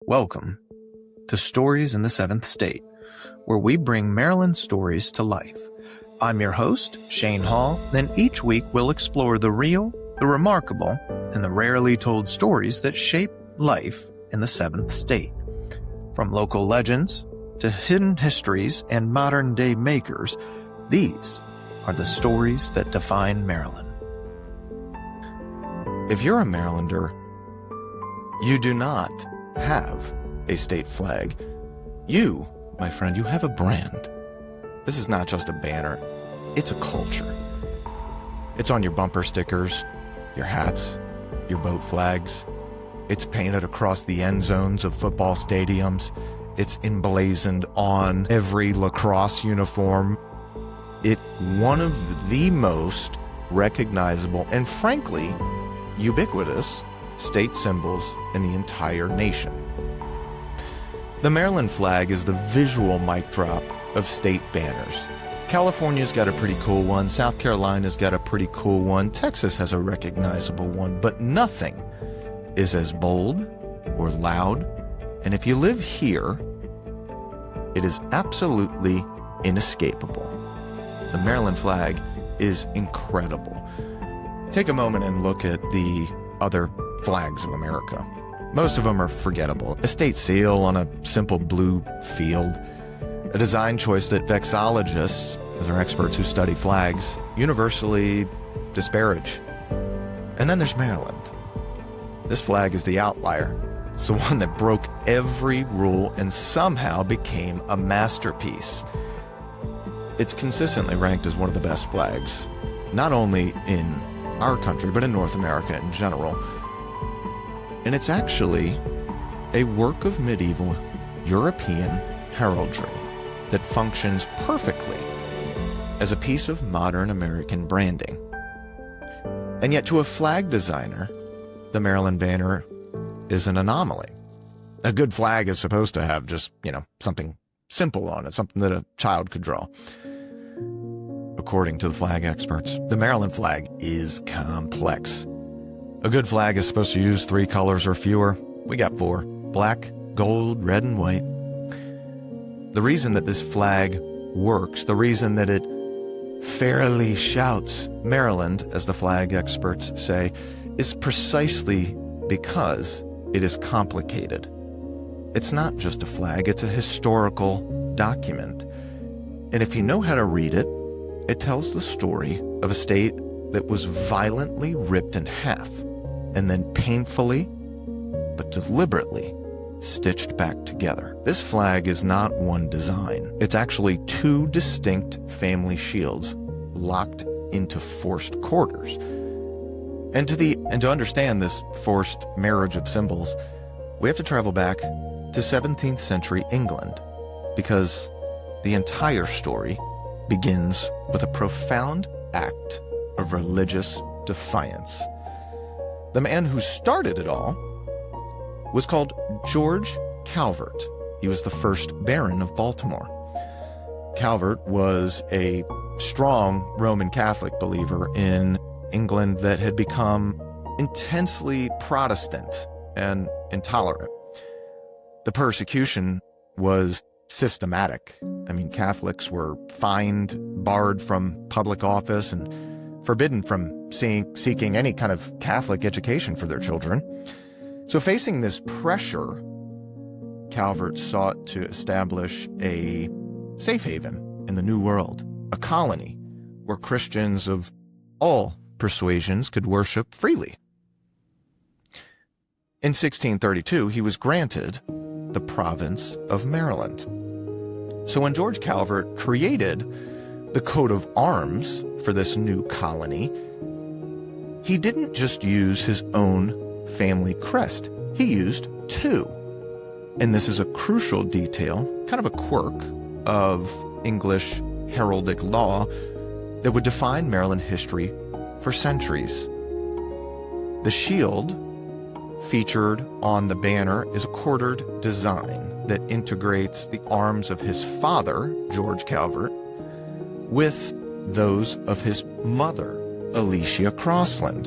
Welcome to Stories in the Seventh State, where we bring Maryland stories to life. I'm your host, Shane Hall, and each week we'll explore the real, the remarkable, and the rarely told stories that shape life in the Seventh State. From local legends to hidden histories and modern-day makers, these are the stories that define Maryland. If you're a Marylander, you do not have a state flag. You, my friend, you have a brand. This is not just a banner, it's a culture. It's on your bumper stickers, your hats, your boat flags. It's painted across the end zones of football stadiums. It's emblazoned on every lacrosse uniform. It's one of the most recognizable and frankly, ubiquitous state symbols in the entire nation. The Maryland flag is the visual mic drop of state banners. California's got a pretty cool one, South Carolina's got a pretty cool one, Texas has a recognizable one, but nothing is as bold or loud, and if you live here, it is absolutely inescapable. The Maryland flag is incredible. Take a moment and look at the other flags of America. Most of them are forgettable. A state seal on a simple blue field. A design choice that vexillologists, those are experts who study flags, universally disparage. And then there's Maryland. This flag is the outlier. It's the one that broke every rule and somehow became a masterpiece. It's consistently ranked as one of the best flags, not only in our country, but in North America in general. And it's actually a work of medieval European heraldry that functions perfectly as a piece of modern American branding. And yet to a flag designer, the Maryland banner is an anomaly. A good flag is supposed to have just, something simple on it, something that a child could draw. According to the flag experts, the Maryland flag is complex. A good flag is supposed to use 3 colors or fewer. We got 4: black, gold, red, and white. The reason that this flag works, the reason that it fairly shouts Maryland, as the flag experts say, is precisely because it is complicated. It's not just a flag, it's a historical document. And if you know how to read it, it tells the story of a state that was violently ripped in half and then painfully, but deliberately, stitched back together. This flag is not one design. It's actually 2 distinct family shields locked into forced quarters. And to understand this forced marriage of symbols, we have to travel back to 17th century England, because the entire story begins with a profound act of religious defiance. The man who started it all was called George Calvert. He was the first Baron of Baltimore. Calvert was a strong Roman Catholic believer in England that had become intensely Protestant and intolerant. The persecution was systematic. Catholics were fined, barred from public office, and forbidden from seeking any kind of Catholic education for their children. So facing this pressure, Calvert sought to establish a safe haven in the New World, a colony where Christians of all persuasions could worship freely. In 1632, he was granted the province of Maryland. So when George Calvert created the coat of arms for this new colony, he didn't just use his own family crest. He used 2. And this is a crucial detail, kind of a quirk of English heraldic law that would define Maryland history for centuries. The shield featured on the banner is a quartered design that integrates the arms of his father, George Calvert, with those of his mother, Alicia Crossland.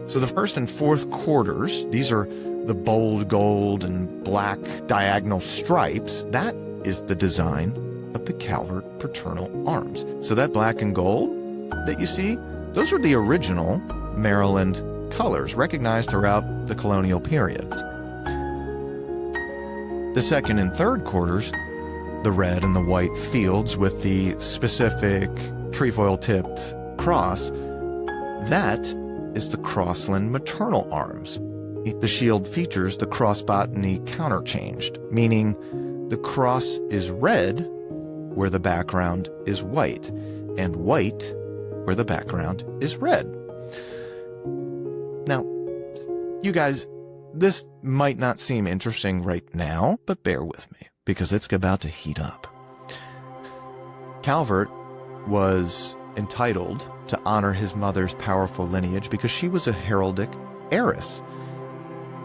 So the first and fourth quarters, these are the bold gold and black diagonal stripes, that is the design of the Calvert paternal arms. So that black and gold that you see, those are the original Maryland colors recognized throughout the colonial period. The second and third quarters, the red and the white fields with the specific trefoil-tipped cross, that is the Crossland maternal arms. The shield features the cross-botany counterchanged, meaning the cross is red where the background is white, and white where the background is red. Now, you guys, this might not seem interesting right now, but bear with me, because it's about to heat up. Calvert was entitled to honor his mother's powerful lineage because she was a heraldic heiress.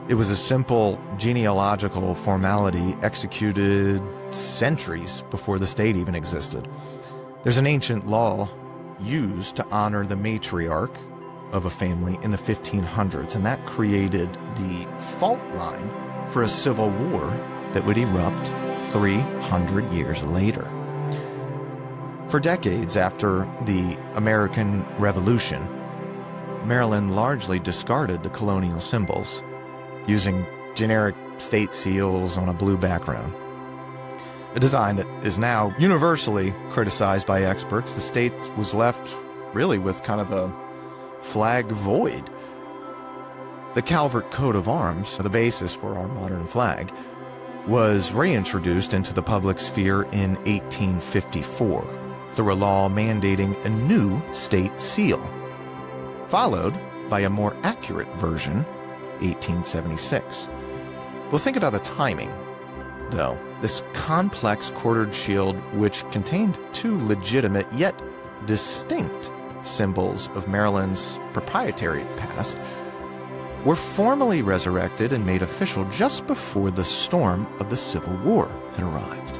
It was a simple genealogical formality executed centuries before the state even existed. There's an ancient law used to honor the matriarch of a family in the 1500s, and that created the fault line for a civil war that would erupt 300 years later. For decades after the American Revolution, Maryland largely discarded the colonial symbols, using generic state seals on a blue background. A design that is now universally criticized by experts. The state was left really with kind of a flag void. The Calvert coat of arms, the basis for our modern flag, was reintroduced into the public sphere in 1854 through a law mandating a new state seal, followed by a more accurate version, 1876. Well, think about the timing, though. This complex quartered shield, which contained two legitimate yet distinct symbols of Maryland's proprietary past, were formally resurrected and made official just before the storm of the Civil War had arrived.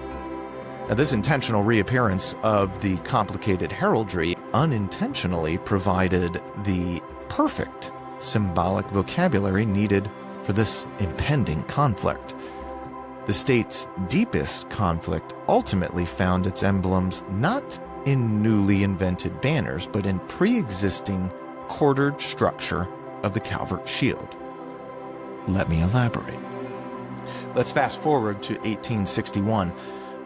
Now, this intentional reappearance of the complicated heraldry unintentionally provided the perfect symbolic vocabulary needed for this impending conflict. The state's deepest conflict ultimately found its emblems not in newly invented banners, but in pre-existing quartered structure of the Calvert shield. Let me elaborate. Let's fast forward to 1861.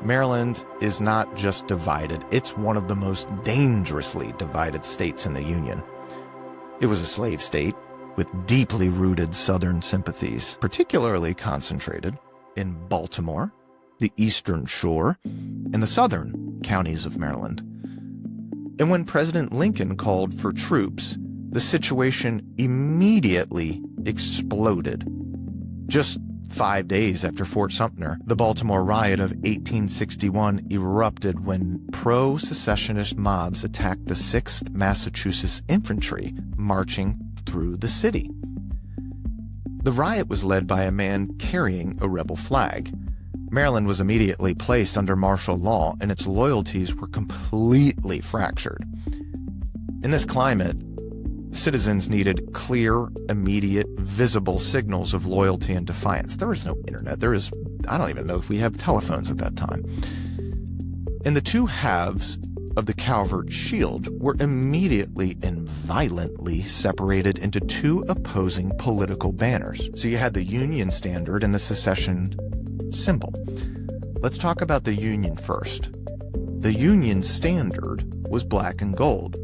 Maryland is not just divided, it's one of the most dangerously divided states in the Union. It was a slave state with deeply rooted Southern sympathies, particularly concentrated in Baltimore, the Eastern Shore, and the southern counties of Maryland. And when President Lincoln called for troops, the situation immediately exploded. Just 5 days after Fort Sumter, the Baltimore riot of 1861 erupted when pro-secessionist mobs attacked the 6th Massachusetts Infantry marching through the city. The riot was led by a man carrying a rebel flag. Maryland was immediately placed under martial law, and its loyalties were completely fractured. In this climate, citizens needed clear, immediate, visible signals of loyalty and defiance. There was no internet. I don't even know if we have telephones at that time. And the two halves of the Calvert shield were immediately and violently separated into two opposing political banners. So you had the Union standard and the secession symbol. Let's talk about the Union first. The Union standard was black and gold.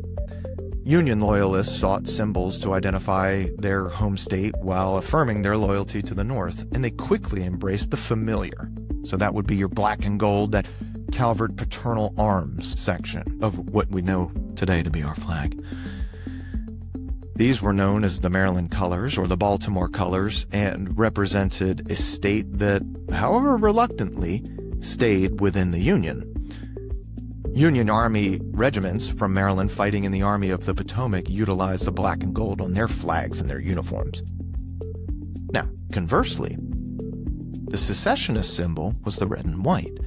Union loyalists sought symbols to identify their home state while affirming their loyalty to the North, and they quickly embraced the familiar. So that would be your black and gold, that Calvert paternal arms section of what we know today to be our flag. These were known as the Maryland colors or the Baltimore colors and represented a state that, however reluctantly, stayed within the Union. Union Army regiments from Maryland fighting in the Army of the Potomac utilized the black and gold on their flags and their uniforms. Now, conversely, the secessionist symbol was the red and white.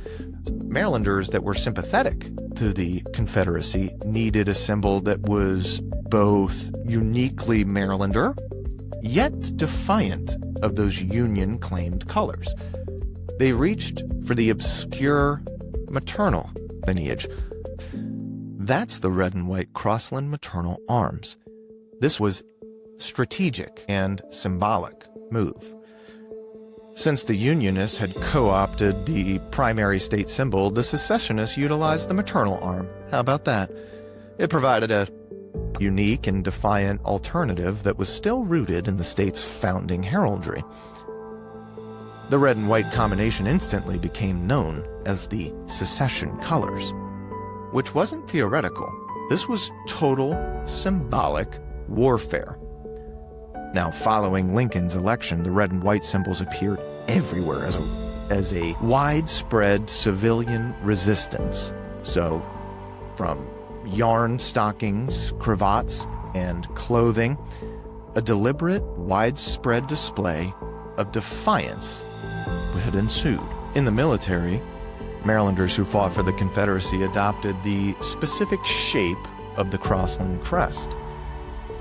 Marylanders that were sympathetic to the Confederacy needed a symbol that was both uniquely Marylander, yet defiant of those Union-claimed colors. They reached for the obscure maternal lineage. That's the red and white Crossland maternal arms. This was strategic and symbolic move. Since the Unionists had co-opted the primary state symbol, the secessionists utilized the maternal arm. How about that? It provided a unique and defiant alternative that was still rooted in the state's founding heraldry. The red and white combination instantly became known as the secession colors, which wasn't theoretical. This was total symbolic warfare. Now, following Lincoln's election, the red and white symbols appeared everywhere as a widespread civilian resistance. So, from yarn stockings, cravats, and clothing, a deliberate, widespread display of defiance had ensued. In the military, Marylanders who fought for the Confederacy adopted the specific shape of the Crossland crest.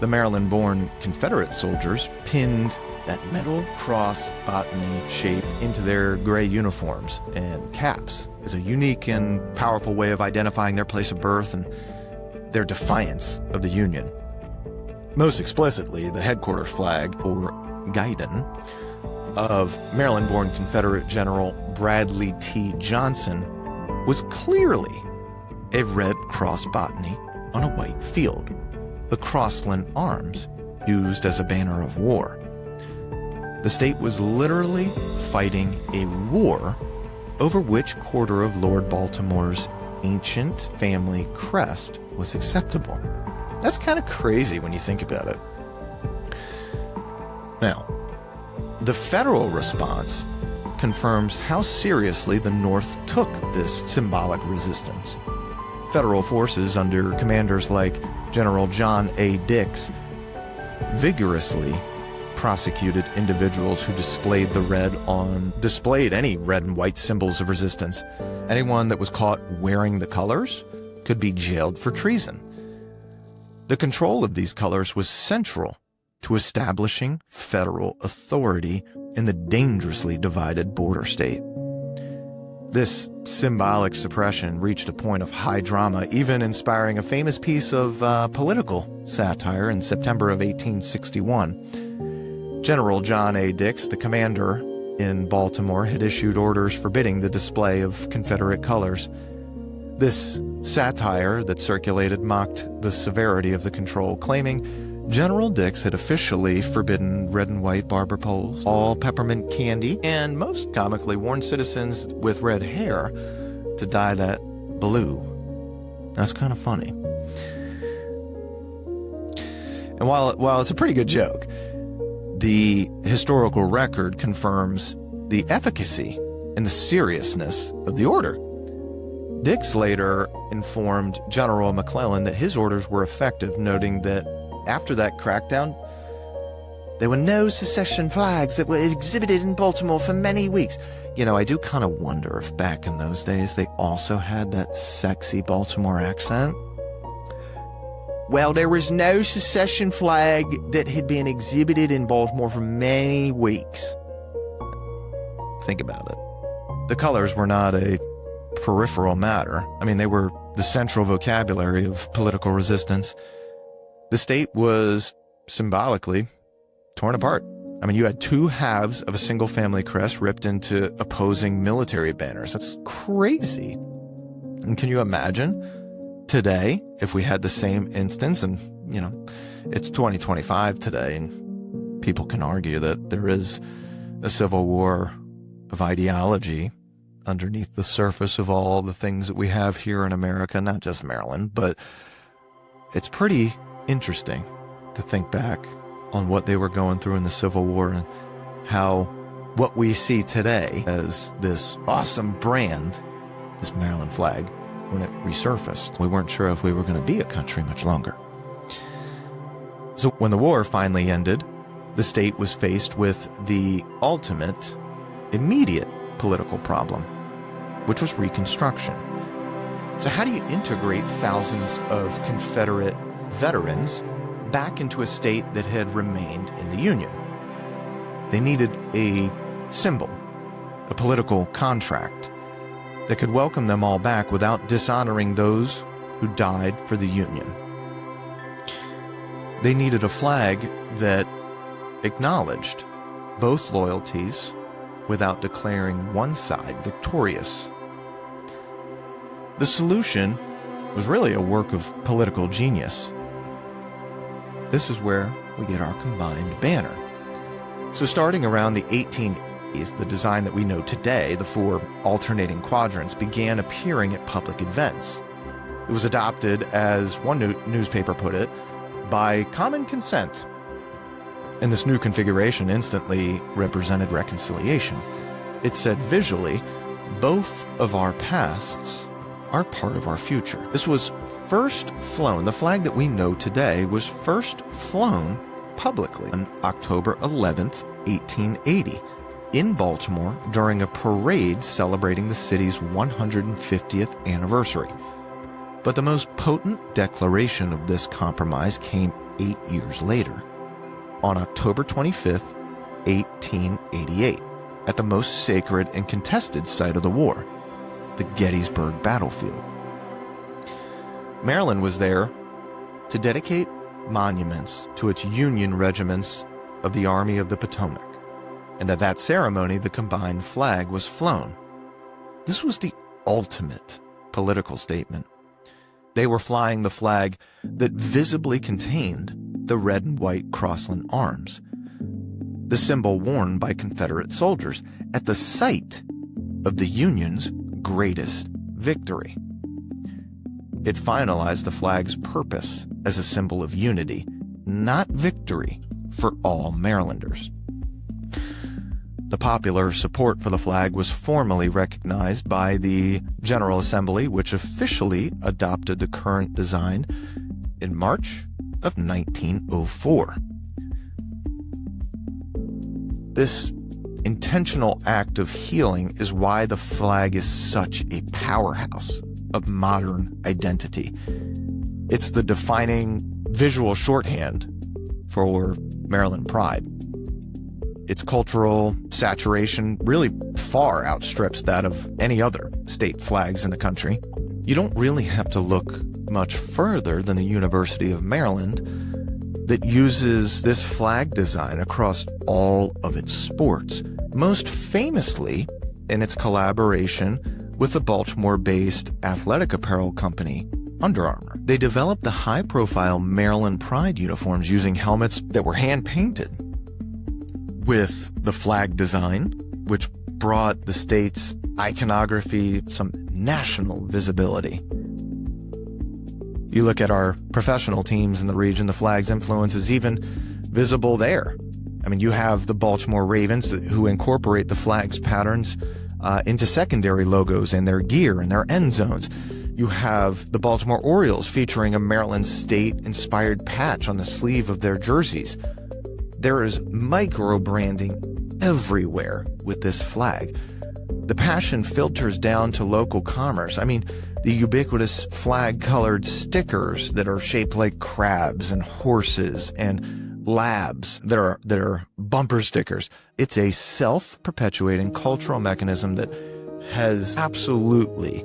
The Maryland-born Confederate soldiers pinned that metal cross botany shape into their gray uniforms and caps as a unique and powerful way of identifying their place of birth and their defiance of the Union. Most explicitly, the headquarters flag, or guidon, of Maryland-born Confederate General Bradley T. Johnson was clearly a red cross botany on a white field, the Crossland arms used as a banner of war. The state was literally fighting a war over which quarter of Lord Baltimore's ancient family crest was acceptable. That's kind of crazy when you think about it. Now, the federal response confirms how seriously the North took this symbolic resistance. Federal forces under commanders like General John A. Dix vigorously prosecuted individuals who displayed any red and white symbols of resistance. Anyone that was caught wearing the colors could be jailed for treason. The control of these colors was central to establishing federal authority in the dangerously divided border state. This symbolic suppression reached a point of high drama, even inspiring a famous piece of political satire in September of 1861. General John A. Dix, the commander in Baltimore, had issued orders forbidding the display of Confederate colors. This satire that circulated mocked the severity of the control, claiming General Dix had officially forbidden red and white barber poles, all peppermint candy, and most comically warned citizens with red hair to dye that blue. That's kind of funny. And while it's a pretty good joke, the historical record confirms the efficacy and the seriousness of the order. Dix later informed General McClellan that his orders were effective, noting that after that crackdown, there were no secession flags that were exhibited in Baltimore for many weeks. You know, I do kind of wonder if back in those days they also had that sexy Baltimore accent. Well, there was no secession flag that had been exhibited in Baltimore for many weeks. Think about it. The colors were not a peripheral matter. I mean, they were the central vocabulary of political resistance. The state was symbolically torn apart. I mean, you had two halves of a single family crest ripped into opposing military banners. That's crazy. And can you imagine today if we had the same instance? And, you know, it's 2025 today, and people can argue that there is a civil war of ideology underneath the surface of all the things that we have here in America, not just Maryland, but it's pretty interesting to think back on what they were going through in the Civil War and how what we see today as this awesome brand, this Maryland flag, when it resurfaced, we weren't sure if we were going to be a country much longer. So when the war finally ended, the state was faced with the ultimate, immediate political problem, which was Reconstruction. So how do you integrate thousands of Confederate veterans back into a state that had remained in the Union? They needed a symbol, a political contract that could welcome them all back without dishonoring those who died for the Union. They needed a flag that acknowledged both loyalties without declaring one side victorious. The solution was really a work of political genius. This is where we get our combined banner. So starting around the 1880s, the design that we know today, the 4 alternating quadrants, began appearing at public events. It was adopted, as one newspaper put it, by common consent. And this new configuration instantly represented reconciliation. It said visually, both of our pasts are part of our future. This was first flown, the flag that we know today was first flown publicly on October 11th, 1880, in Baltimore during a parade celebrating the city's 150th anniversary. But the most potent declaration of this compromise came 8 years later, on October 25th, 1888, at the most sacred and contested site of the war, the Gettysburg battlefield. Maryland was there to dedicate monuments to its Union regiments of the Army of the Potomac, and at that ceremony the combined flag was flown. This was the ultimate political statement. They were flying the flag that visibly contained the red and white Crossland arms, the symbol worn by Confederate soldiers at the site of the Union's greatest victory. It finalized the flag's purpose as a symbol of unity, not victory, for all Marylanders. The popular support for the flag was formally recognized by the General Assembly, which officially adopted the current design in March of 1904. This intentional act of healing is why the flag is such a powerhouse of modern identity. It's the defining visual shorthand for Maryland pride. Its cultural saturation really far outstrips that of any other state flags in the country. You don't really have to look much further than the University of Maryland that uses this flag design across all of its sports, most famously in its collaboration with the Baltimore-based athletic apparel company Under Armour. They developed the high-profile Maryland Pride uniforms using helmets that were hand-painted with the flag design, which brought the state's iconography some national visibility. You look at our professional teams in the region, the flag's influence is even visible there. I mean, you have the Baltimore Ravens who incorporate the flag's patterns into secondary logos in their gear and their end zones. You have the Baltimore Orioles featuring a Maryland State-inspired patch on the sleeve of their jerseys. There is micro-branding everywhere with this flag. The passion filters down to local commerce. I mean, the ubiquitous flag-colored stickers that are shaped like crabs and horses and labs that are bumper stickers. It's a self-perpetuating cultural mechanism that has absolutely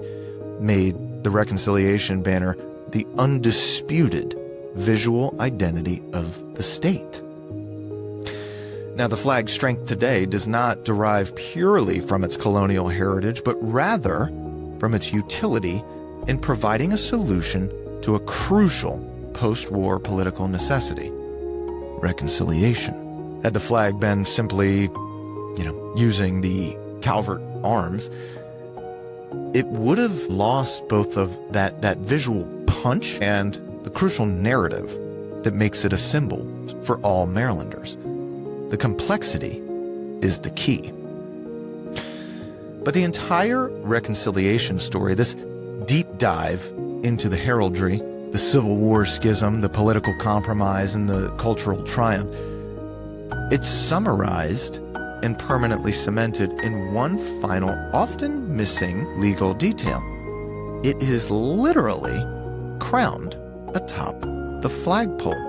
made the reconciliation banner the undisputed visual identity of the state. Now, the flag's strength today does not derive purely from its colonial heritage, but rather from its utility in providing a solution to a crucial post-war political necessity: reconciliation. Had the flag been simply, using the Calvert arms, it would have lost both of that visual punch and the crucial narrative that makes it a symbol for all Marylanders. The complexity is the key. But the entire reconciliation story, this deep dive into the heraldry, the Civil War schism, the political compromise, and the cultural triumph, it's summarized and permanently cemented in one final, often missing legal detail. It is literally crowned atop the flagpole.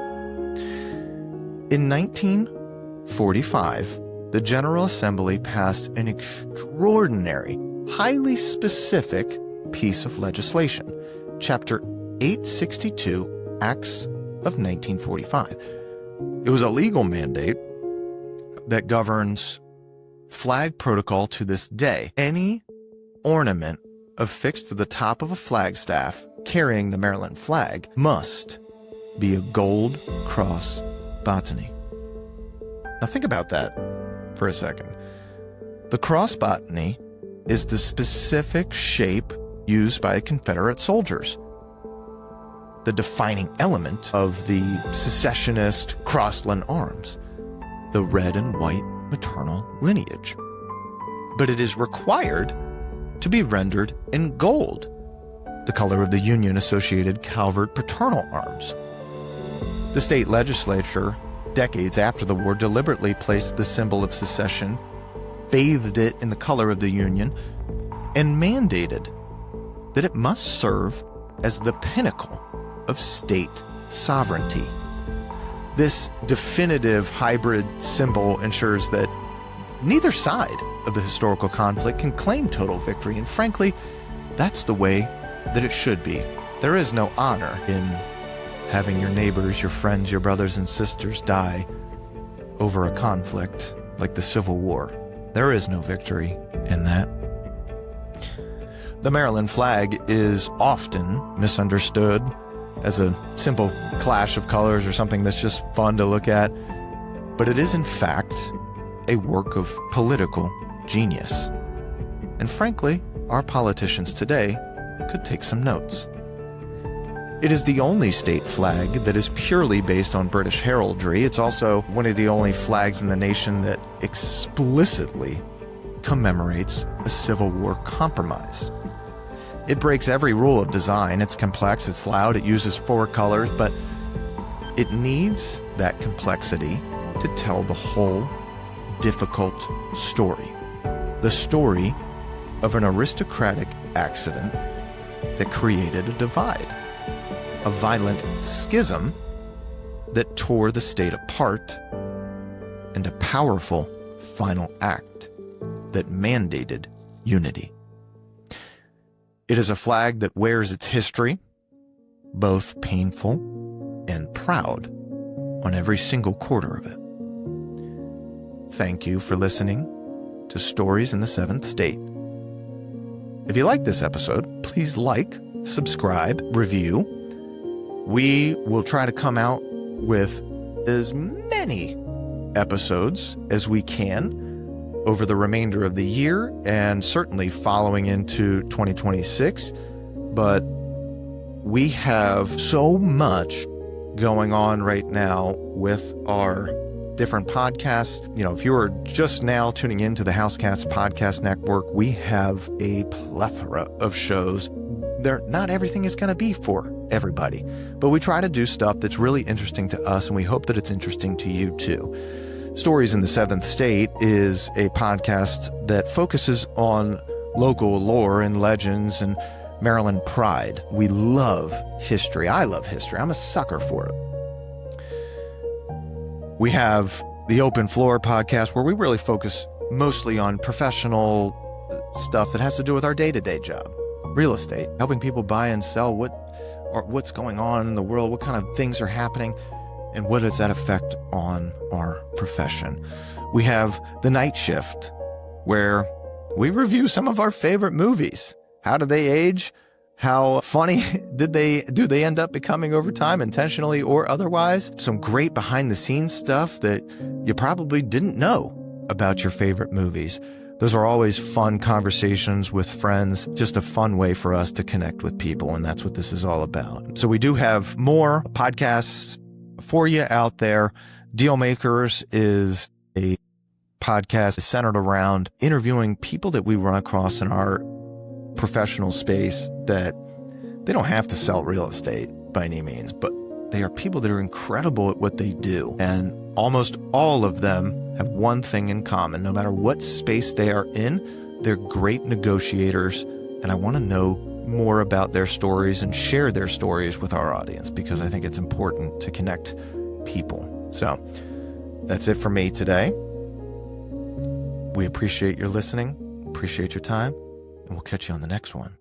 In 1945, the General Assembly passed an extraordinary, highly specific piece of legislation, Chapter 862, Acts of 1945. It was a legal mandate that governs flag protocol to this day. Any ornament affixed to the top of a flagstaff carrying the Maryland flag must be a gold cross botany. Now think about that for a second. The cross botany is the specific shape used by Confederate soldiers, the defining element of the secessionist Crossland arms, the red and white maternal lineage. But it is required to be rendered in gold, the color of the Union-associated Calvert paternal arms. The state legislature, decades after the war, deliberately placed the symbol of secession, bathed it in the color of the Union, and mandated that it must serve as the pinnacle of state sovereignty. This definitive hybrid symbol ensures that neither side of the historical conflict can claim total victory, and frankly, that's the way that it should be. There is no honor in having your neighbors, your friends, your brothers and sisters die over a conflict like the Civil War. There is no victory in that. The Maryland flag is often misunderstood as a simple clash of colors or something that's just fun to look at, but it is in fact a work of political genius. And frankly, our politicians today could take some notes. It is the only state flag that is purely based on British heraldry. It's also one of the only flags in the nation that explicitly commemorates a Civil War compromise. It breaks every rule of design. It's complex, it's loud, it uses 4 colors, but it needs that complexity to tell the whole difficult story. The story of an aristocratic accident that created a divide, a violent schism that tore the state apart, and a powerful final act that mandated unity. It is a flag that wears its history, both painful and proud, on every single quarter of it. Thank you for listening to Stories in the Seventh State. If you like this episode, please like, subscribe, review. We will try to come out with as many episodes as we can over the remainder of the year and certainly following into 2026. But we have so much going on right now with our different podcasts. You know, if you are just now tuning into the Housecats Podcast Network, we have a plethora of shows. Not everything is going to be for everybody, but we try to do stuff that's really interesting to us, and we hope that it's interesting to you too. Stories in the Seventh State is a podcast that focuses on local lore and legends and Maryland pride. We love history. I love history. I'm a sucker for it. We have the Open Floor podcast, where we really focus mostly on professional stuff that has to do with our day-to-day job. Real estate, helping people buy and sell, what's going on in the world, what kind of things are happening, and what does that affect on our profession. We have the Night Shift, where we review some of our favorite movies. How do they age? How funny do they end up becoming over time, intentionally or otherwise? Some great behind-the-scenes stuff that you probably didn't know about your favorite movies. Those are always fun conversations with friends, just a fun way for us to connect with people, and that's what this is all about. So we do have more podcasts for you out there. Dealmakers is a podcast centered around interviewing people that we run across in our professional space that they don't have to sell real estate by any means, but they are people that are incredible at what they do. And almost all of them have one thing in common. No matter what space they are in, they're great negotiators. And I want to know more about their stories and share their stories with our audience, because I think it's important to connect people. So that's it for me today. We appreciate your listening, appreciate your time, and we'll catch you on the next one.